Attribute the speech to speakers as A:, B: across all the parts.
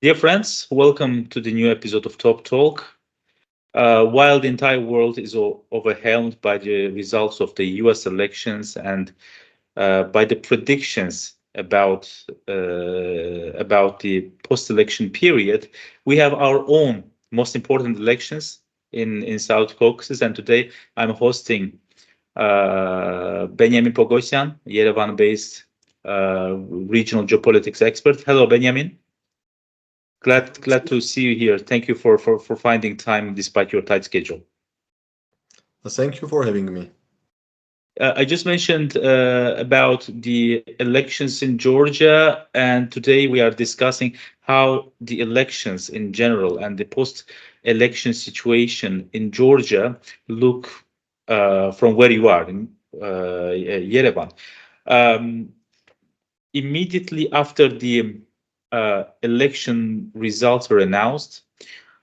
A: Dear friends, welcome to the new episode of Toptalk. While the entire world is overwhelmed by the results of the US elections and by the predictions about the post-election period, we have our own most important elections in South Caucasus. And today I'm hosting Benyamin Poghosyan, Yerevan-based regional geopolitics expert. Hello, Benyamin. Glad to see you here. Thank you for finding time despite your tight schedule.
B: Thank you for having me.
A: I just mentioned about the elections in Georgia, and today we are discussing how the elections in general and the post-election situation in Georgia look from where you are in Yerevan. Um, Immediately after the election results were announced,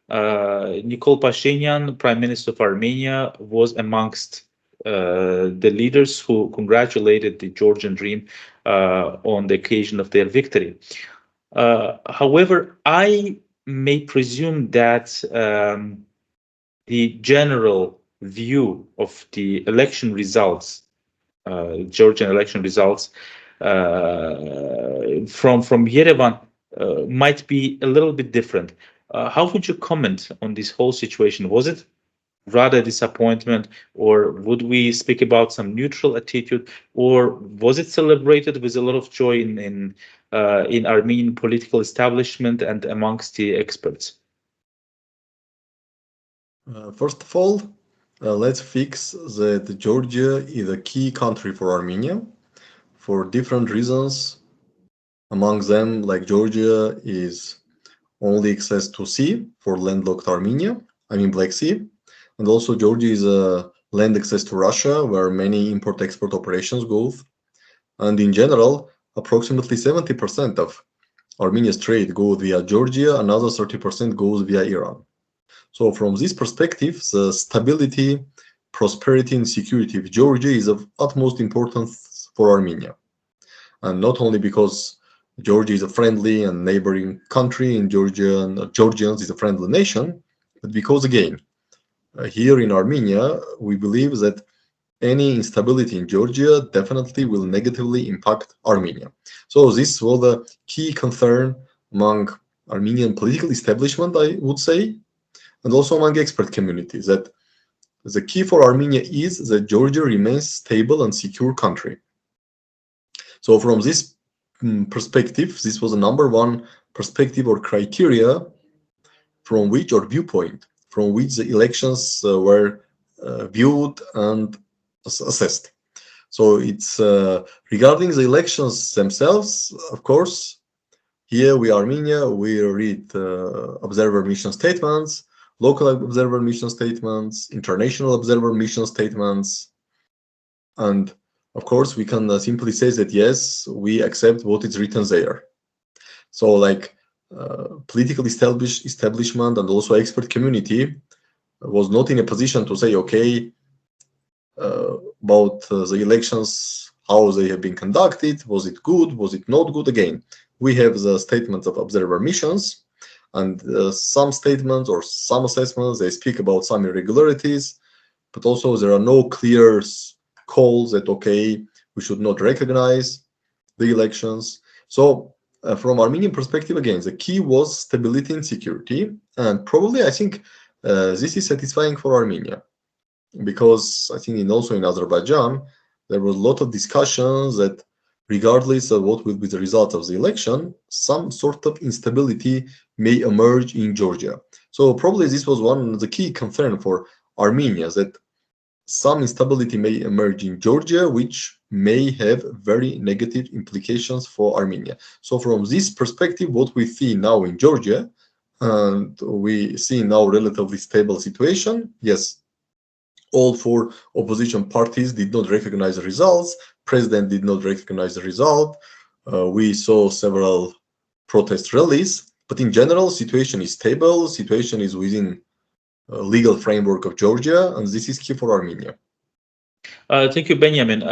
A: Nikol Pashinyan, Prime Minister of Armenia, was amongst the leaders who congratulated the Georgian Dream on the occasion of their victory. However, I may presume that the general view of the election results, Georgian election results, from Yerevan might be a little bit different. How would you comment on this whole situation? Was it rather disappointment, or would we speak about some neutral attitude, or was it celebrated with a lot of joy in Armenian political establishment and amongst the experts?
B: First of all, let's fix that Georgia is a key country for Armenia for different reasons. Among them, like Georgia is only access to sea for landlocked Armenia, Black Sea, and also Georgia is a land access to Russia where many import-export operations go. And in general, approximately 70% of Armenia's trade goes via Georgia, another 30% goes via Iran. So from this perspective, the stability, prosperity, and security of Georgia is of utmost importance for Armenia. And not only because Georgia is a friendly and neighboring country, and Georgians is a friendly nation, but because again, here in Armenia, we believe that any instability in Georgia definitely will negatively impact Armenia. So this was a key concern among Armenian political establishment, I would say, and also among expert communities, that the key for Armenia is that Georgia remains stable and secure country. So from this perspective, this was a number one perspective or criteria from which, or viewpoint, from which the elections were viewed and assessed. So it's regarding the elections themselves, of course, here we Armenia, we read observer mission statements, local observer mission statements, international observer mission statements, and of course we can simply say that yes, we accept what is written there. So like political establishment and also expert community was not in a position to say, okay, about the elections, how they have been conducted, was it good, was it not good? Again, we have the statements of observer missions, and some statements or some assessments, they speak about some irregularities, but also there are no clear calls that, okay, we should not recognize the elections. So from Armenian perspective, again, the key was stability and security, and probably I think this is satisfying for Armenia, because I think also in Azerbaijan, there was a lot of discussions that regardless of what will be the result of the election, some sort of instability may emerge in Georgia. So probably this was one of the key concern for Armenia, that some instability may emerge in Georgia, which may have very negative implications for Armenia. So from this perspective, what we see now in Georgia, and we see now relatively stable situation. Yes, all four opposition parties did not recognize the results. President did not recognize the result. We saw several protest rallies, but in general, situation is stable. Situation is within legal framework of Georgia, and this is key for Armenia.
A: Thank you, Benjamin.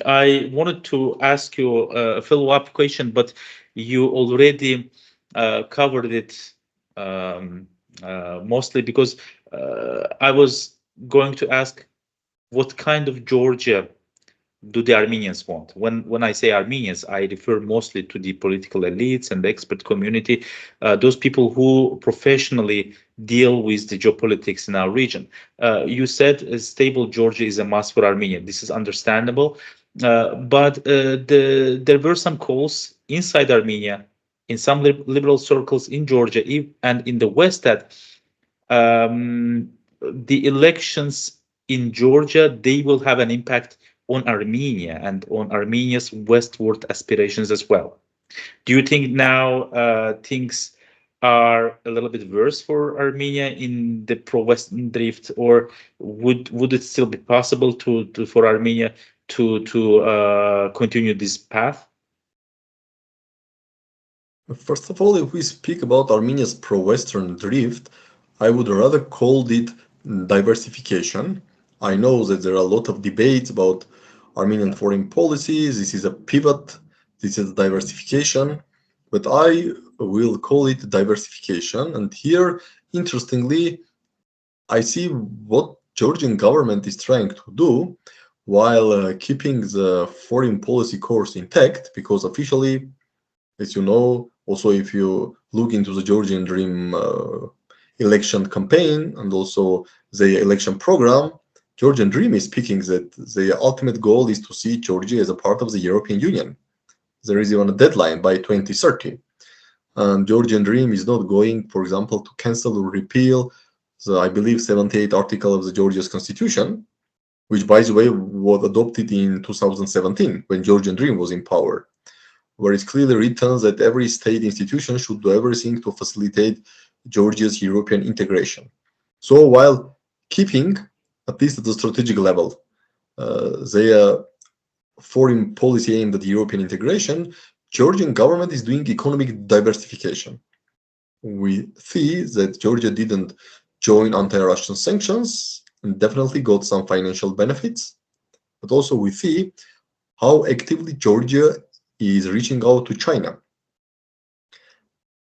A: I wanted to ask you a follow-up question, but you already covered it mostly because I was going to ask what kind of Georgia do the Armenians want? When I say Armenians, I refer mostly to the political elites and the expert community, those people who professionally deal with the geopolitics in our region. You said a stable Georgia is a must for Armenia. This is understandable, but there were some calls inside Armenia, in some liberal circles in Georgia and in the West that the elections in Georgia, they will have an impact on Armenia and on Armenia's westward aspirations as well. Do you think now things are a little bit worse for Armenia in the pro-Western drift, or would it still be possible to for Armenia to continue this path?
B: First of all, if we speak about Armenia's pro-Western drift, I would rather call it diversification. I know that there are a lot of debates about Armenian foreign policies. This is a pivot, this is diversification, but I will call it diversification. And here, interestingly, I see what Georgian government is trying to do while keeping the foreign policy course intact, because officially, as you know, also if you look into the Georgian Dream election campaign and also the election program, Georgian Dream is speaking that the ultimate goal is to see Georgia as a part of the European Union. There is even a deadline by 2030. And Georgian Dream is not going, for example, to cancel or repeal the, I believe, 78th article of the Georgia's constitution, which, by the way, was adopted in 2017 when Georgian Dream was in power, where it's clearly written that every state institution should do everything to facilitate Georgia's European integration. So while keeping, at least at the strategic level, their foreign policy aimed at European integration, Georgian government is doing economic diversification. We see that Georgia didn't join anti-Russian sanctions and definitely got some financial benefits, but also we see how actively Georgia is reaching out to China.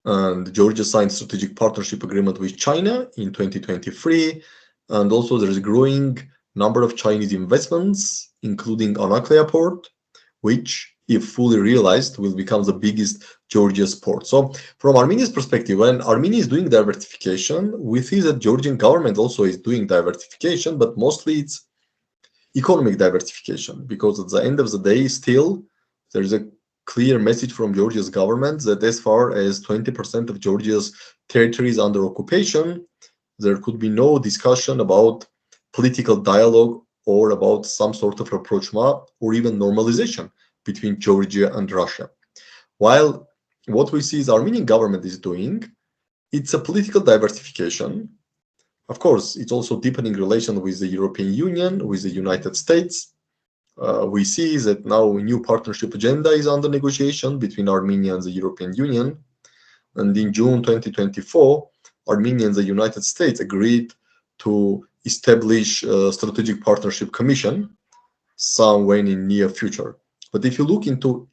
B: And Georgia signed strategic partnership agreement with China in 2023, and also there is a growing number of Chinese investments, including Anaklia port, which, if fully realized, will become the biggest Georgia's port. So from Armenia's perspective, when Armenia is doing diversification, we see that Georgian government also is doing diversification, but mostly it's economic diversification, because at the end of the day, still, there is a clear message from Georgia's government that as far as 20% of Georgia's territory is under occupation, there could be no discussion about political dialogue or about some sort of rapprochement or even normalization between Georgia and Russia. While what we see is Armenian government is doing, it's a political diversification. Of course, it's also deepening relation with the European Union, with the United States. We see that now a new partnership agenda is under negotiation between Armenia and the European Union. And in June 2024, Armenia and the United States agreed to establish a strategic partnership commission somewhere in near future. But if you look into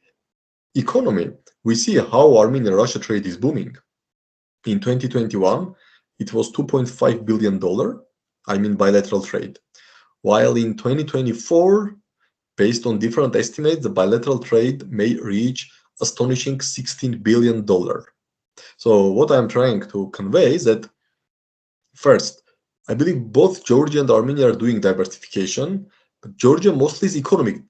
B: economy, we see how Armenia-Russia trade is booming. In 2021, it was $2.5 billion, I mean bilateral trade. While in 2024, based on different estimates, the bilateral trade may reach astonishing $16 billion. So what I'm trying to convey is that, first, I believe both Georgia and Armenia are doing diversification, but Georgia mostly is economic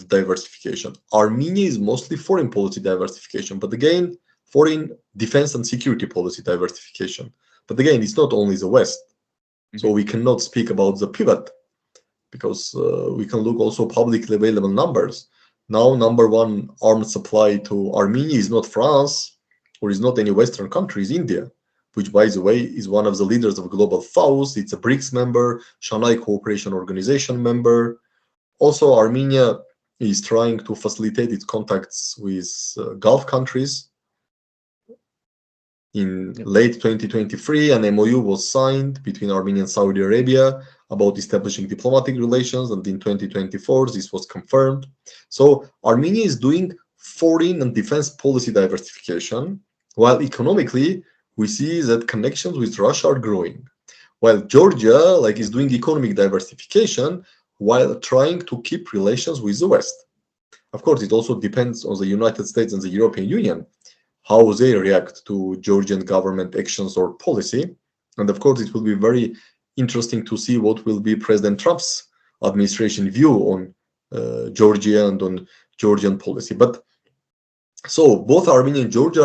B: diversification. Armenia is mostly foreign policy diversification, but again, foreign defense and security policy diversification. But again, it's not only the West. So we cannot speak about the pivot, because we can look also publicly available numbers. Now, number one arms supply to Armenia is not France or is not any Western country, is India, which, by the way, is one of the leaders of Global South. It's a BRICS member, Shanghai Cooperation Organization member. Also, Armenia is trying to facilitate its contacts with Gulf countries. In late 2023, an MOU was signed between Armenia and Saudi Arabia about establishing diplomatic relations, and in 2024, this was confirmed. So Armenia is doing foreign and defense policy diversification, While economically, we see that connections with Russia are growing. While Georgia is doing economic diversification while trying to keep relations with the West. Of course, it also depends on the United States and the European Union, how they react to Georgian government actions or policy. And of course, it will be very interesting to see what will be President Trump's administration view on Georgia and on Georgian policy. But so both Armenia and Georgia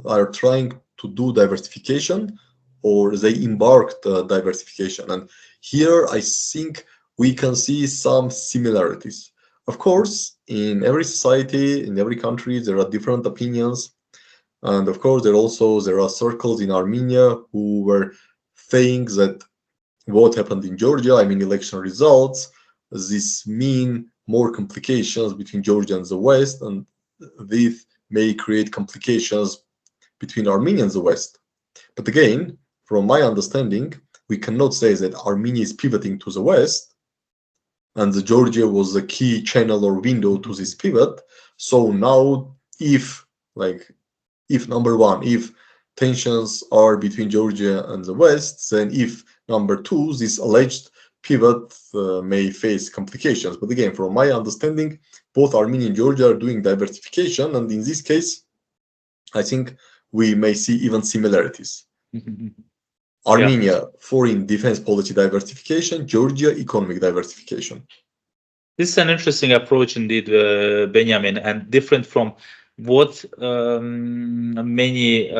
B: are trying to do diversification, or they embarked diversification. And here I think we can see some similarities. Of course, in every society, in every country, there are different opinions. And of course, there are circles in Armenia who were saying that what happened in Georgia, I mean election results, this mean more complications between Georgia and the West, and this may create complications between Armenia and the West. But again, from my understanding, we cannot say that Armenia is pivoting to the West, and the Georgia was the key channel or window to this pivot. So now, if number one, if tensions are between Georgia and the West, then if number two, this alleged pivot may face complications. But again, from my understanding, both Armenia and Georgia are doing diversification, and in this case, I think we may see even similarities. Armenia, foreign defense policy diversification, Georgia, economic diversification.
A: This is an interesting approach indeed, Benjamin, and different from what many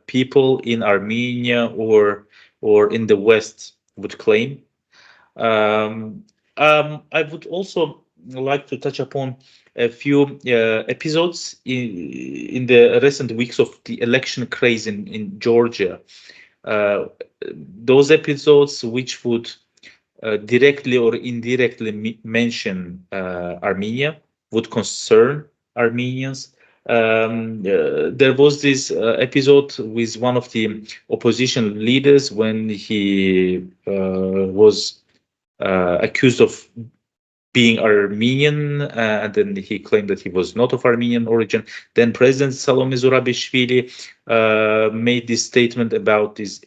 A: people in Armenia or in the West would claim. I would also like to touch upon a few episodes in the recent weeks of the election craze in Georgia. Those episodes which would directly or indirectly mention Armenia, would concern Armenians. There was this episode with one of the opposition leaders when he was accused of being Armenian, and then he claimed that he was not of Armenian origin. Then President Salome Zurabishvili made this statement about this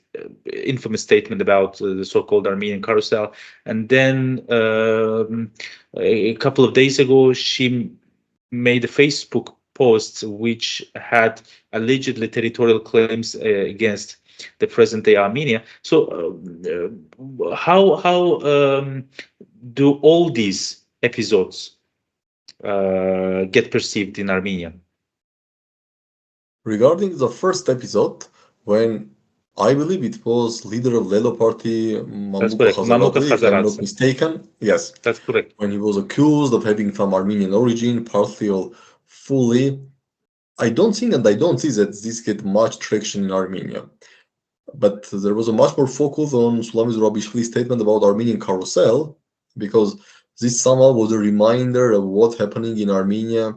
A: infamous statement about the so-called Armenian carousel. And then a couple of days ago, she made a Facebook post which had allegedly territorial claims against the present-day Armenia. So how do all these episodes get perceived in Armenia?
B: Regarding the first episode, when I believe it was leader of Lelo party, Mamuka Khazaradze, if I'm not mistaken. Yes,
A: that's correct.
B: When he was accused of having some Armenian origin, partly or fully, I don't think and I don't see that this get much traction in Armenia. But there was a much more focus on Salome Zurabishvili's statement about Armenian carousel, because this somehow was a reminder of what's happening in Armenia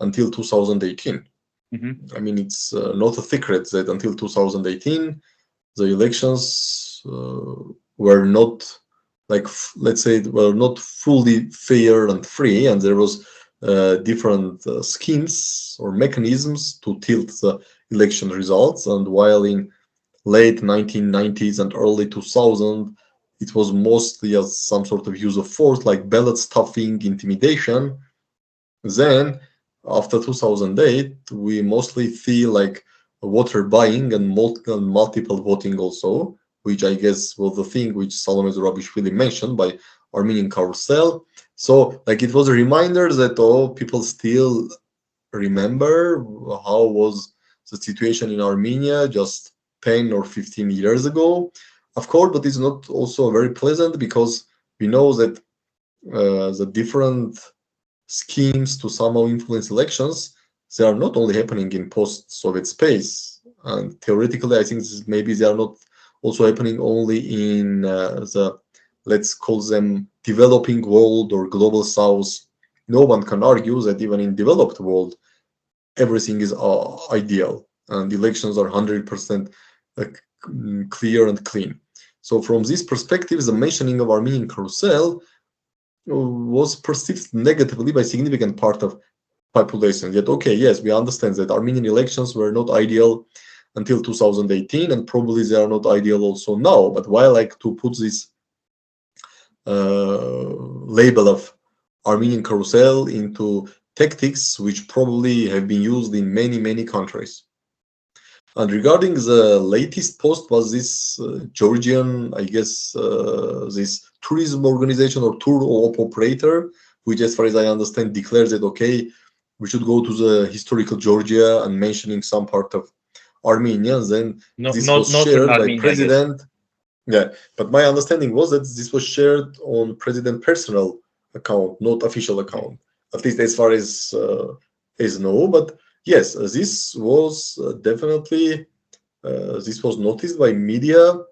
B: until 2018. I mean, it's not a secret that until 2018, the elections were not, let's say, were not fully fair and free, and there was different schemes or mechanisms to tilt the election results. And while in late 1990s and early 2000, it was mostly as some sort of use of force, like ballot stuffing, intimidation. Then, after 2008, we mostly see like voter buying and multiple voting also, which I guess was the thing which Salome Zurabishvili mentioned by Armenian carousel. So it was a reminder that people still remember how was the situation in Armenia just 10 or 15 years ago. Of course, but it's not also very pleasant, because we know that the different schemes to somehow influence elections, they are not only happening in post-Soviet space, and theoretically I think maybe they are not also happening only in the, let's call them, developing world or global south. No one can argue that even in developed world everything is ideal and elections are 100% clear and clean. So from this perspective, the mentioning of Armenian carousel was perceived negatively by significant part of population. Yet, okay, yes, we understand that Armenian elections were not ideal until 2018, and probably they are not ideal also now. But why I like to put this label of Armenian carousel into tactics which probably have been used in many, many countries. And regarding the latest post was this Georgian, I guess, this tourism organization or tour operator, which, as far as I understand, declares that, okay, we should go to the historical Georgia and mentioning some part of Armenia. Then
A: No,
B: this
A: not
B: was
A: Northern
B: shared by
A: Armenia, I guess.
B: President. Yeah, but my understanding was that this was shared on President personal account, not official account, at least as far as know. But yes, this was definitely this was noticed by media,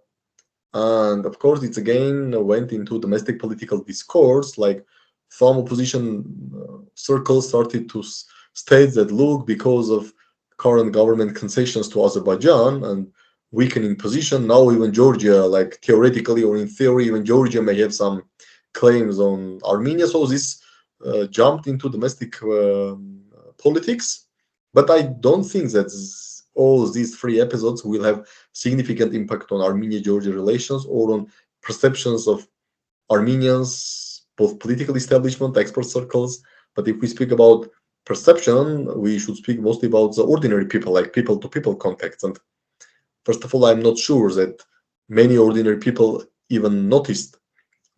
B: and of course, it again went into domestic political discourse. Like some opposition circles started to state that, look, because of current government concessions to Azerbaijan and weakening position, now even Georgia, like theoretically or in theory, even Georgia may have some claims on Armenia. So this jumped into domestic politics. But I don't think that all these three episodes will have significant impact on Armenia-Georgia relations or on perceptions of Armenians, both political establishment, expert circles. But if we speak about perception, we should speak mostly about the ordinary people, like people-to-people contacts. And first of all, I'm not sure that many ordinary people even noticed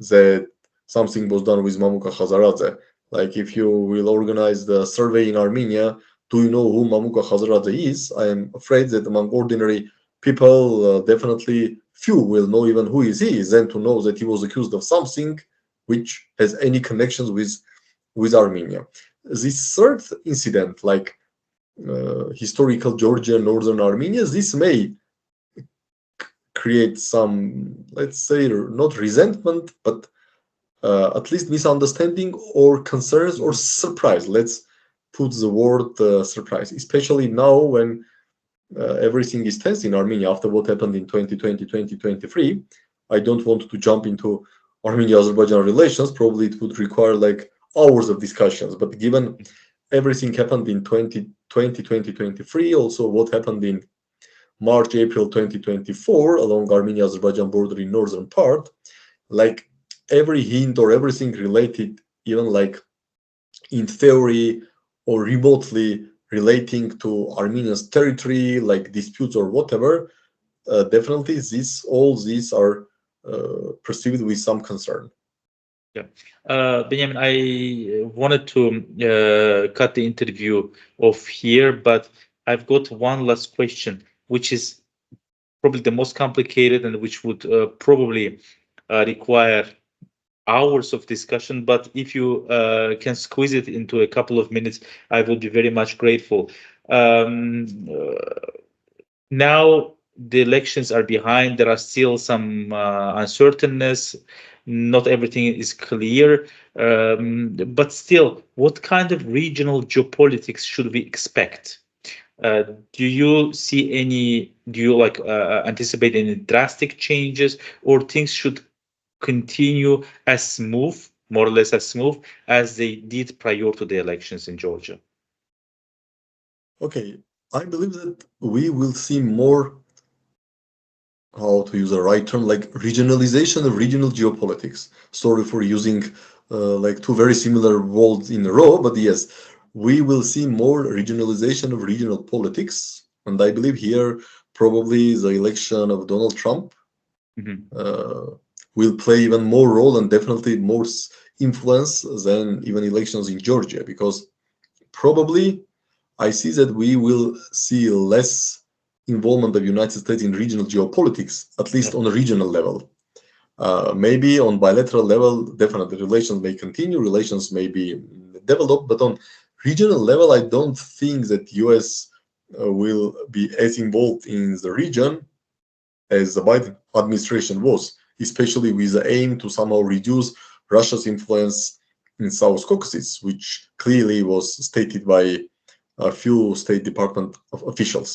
B: that something was done with Mamuka Khazaradze. Like if you will organize the survey in Armenia, do you know who Mamuka Khazaradze is? I am afraid that among ordinary people, definitely few will know even who is he. Then to know that he was accused of something which has any connections with Armenia. This third incident, like historical Georgia, northern Armenia, this may create some, let's say, not resentment, but at least misunderstanding or concerns or surprise. Let's put the word surprise, especially now when everything is tense in Armenia after what happened in 2020, 2023. I don't want to jump into Armenia-Azerbaijan relations. Probably it would require like hours of discussions. But given everything happened in 2020, 2023, also what happened in March, April 2024 along Armenia-Azerbaijan border in northern part, like every hint or everything related, even like in theory or remotely relating to Armenia's territory, like disputes or whatever, definitely all these are perceived with some concern.
A: Yeah. Benjamin, I wanted to cut the interview off here, but I've got one last question, which is probably the most complicated and which would probably require hours of discussion. But if you can squeeze it into a couple of minutes, I would be very much grateful. Um, Now the elections are behind. There are still some uncertainties. Not everything is clear. But still, what kind of regional geopolitics should we expect? Do you see any, do you like anticipate any drastic changes, or things should continue as smooth, more or less as smooth as they did prior to the elections in Georgia?
B: Okay, I believe that we will see more, how to use the right term, like regionalization of regional geopolitics. Sorry for using like two very similar words in a row, but yes, we will see more regionalization of regional politics. And I believe here probably the election of Donald Trump
A: Mhm.
B: will play even more role and definitely more influence than even elections in Georgia, because probably I see that we will see less involvement of United States in regional geopolitics, at least
A: Yeah.
B: on a regional level. Maybe on bilateral level, definitely relations may continue, relations may be developed, but on regional level, I don't think that US will be as involved in the region as the Biden administration was, especially with the aim to somehow reduce Russia's influence in South Caucasus, which clearly was stated by a few State Department officials.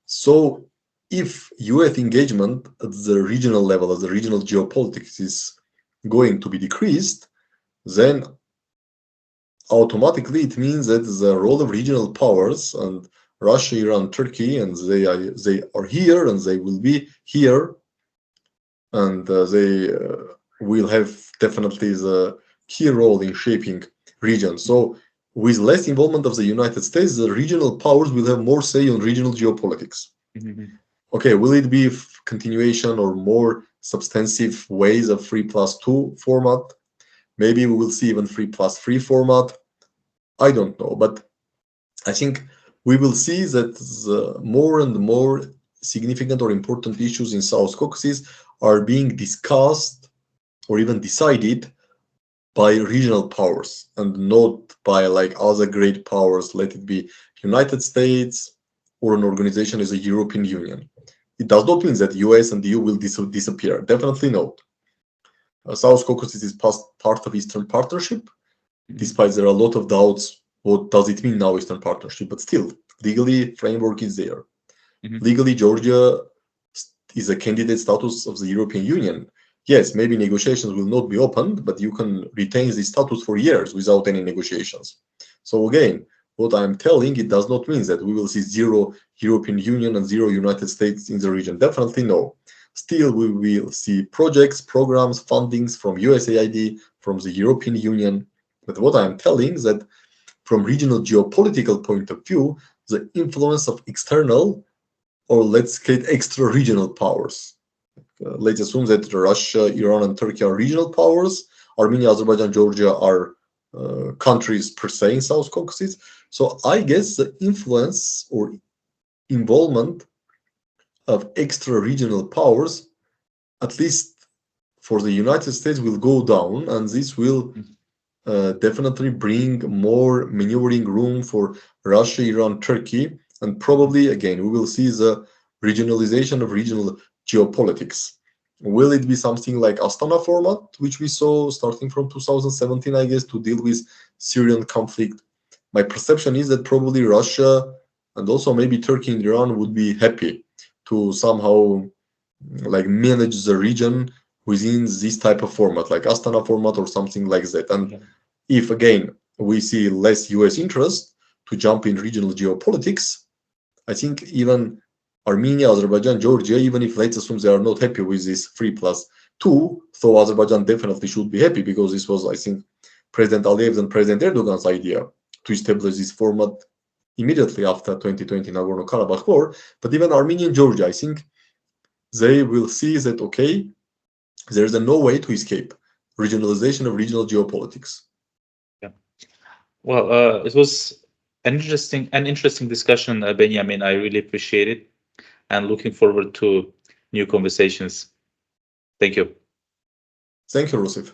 B: So, if US engagement at the regional level, at the regional geopolitics, is going to be decreased, then automatically it means that the role of regional powers and Russia, Iran, Turkey, and they are here and they will be here, and they will have definitely the key role in shaping region. So with less involvement of the United States, the regional powers will have more say on regional geopolitics.
A: Mhm.
B: Okay, will it be continuation or more substantive ways of 3+2 format? Maybe we will see even 3+3 format. I don't know, but I think we will see that the more and more significant or important issues in South Caucasus are being discussed or even decided by regional powers and not by like other great powers, let it be United States or an organization as the European Union. It does not mean that US and EU will disappear. Definitely not. South Caucasus is part of Eastern Partnership, despite there are a lot of doubts what does it mean now Eastern Partnership, but still legally framework is there.
A: Mhm.
B: Legally Georgia is a candidate status of the European Union. Yes, maybe negotiations will not be opened, but you can retain this status for years without any negotiations. So again, what I'm telling, it does not mean that we will see zero European Union and zero United States in the region. Definitely no. Still, we will see projects, programs, fundings from USAID, from the European Union. But what I'm telling is that from regional geopolitical point of view, the influence of external, or let's get extra regional powers. Let's assume that Russia, Iran, and Turkey are regional powers. Armenia, Azerbaijan, Georgia are countries per se in South Caucasus. So I guess the influence or involvement of extra regional powers, at least for the United States, will go down, and this will definitely bring more maneuvering room for Russia, Iran, Turkey, and probably again we will see the regionalization of regional geopolitics. Will it be something like Astana format, which we saw starting from 2017, I guess, to deal with Syrian conflict? My perception is that probably Russia and also maybe Turkey and Iran would be happy to somehow like manage the region within this type of format, like Astana format or something like that. And
A: Yeah.
B: if again we see less US interest to jump in regional geopolitics, I think even Armenia, Azerbaijan, Georgia, even if let's assume they are not happy with this 3+2, though Azerbaijan definitely should be happy because this was, I think, President Aliyev's and President Erdogan's idea to establish this format immediately after 2020 Nagorno-Karabakh war. But even Armenia and Georgia, I think they will see that, okay, there's no way to escape regionalization of regional geopolitics.
A: Yeah. Well, it was an interesting discussion, Benjamin. I really appreciate it, and looking forward to new conversations. Thank you.
B: Thank you, Rusif.